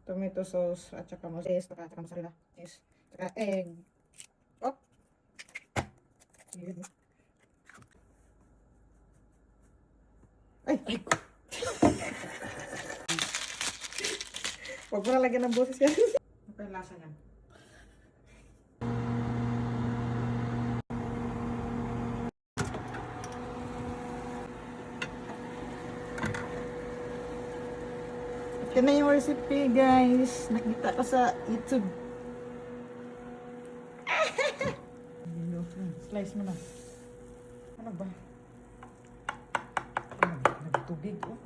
tomato sauce at saka mozzarella, at saka mozzarella cheese, at saka egg. Oh. Ay! Ay! Huwag mo na lagyan ng boses yan. Ano pa yung lasa niyan? Ito na yung recipe, guys. Nakita ko sa YouTube. Slice mo na. Ano ba? Nagtubig, oh.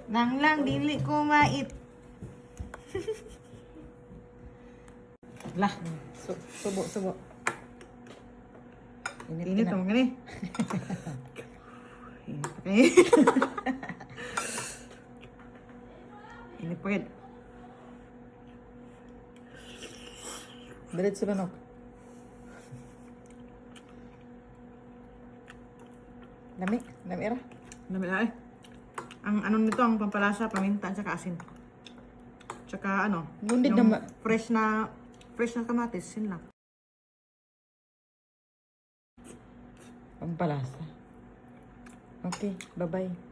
Nang lang, dili ko mait. Lah, subo. Init naman gani. Init pa kayo. Init pa kayo. Diretso na, no? Lami ra. Lami ra eh. Ang ano nito, ang pampalasa, paminta, tsaka asin. Tsaka ano, Gundid yung na fresh na kamatis, yun lang. pampalasa. Okay, bye-bye.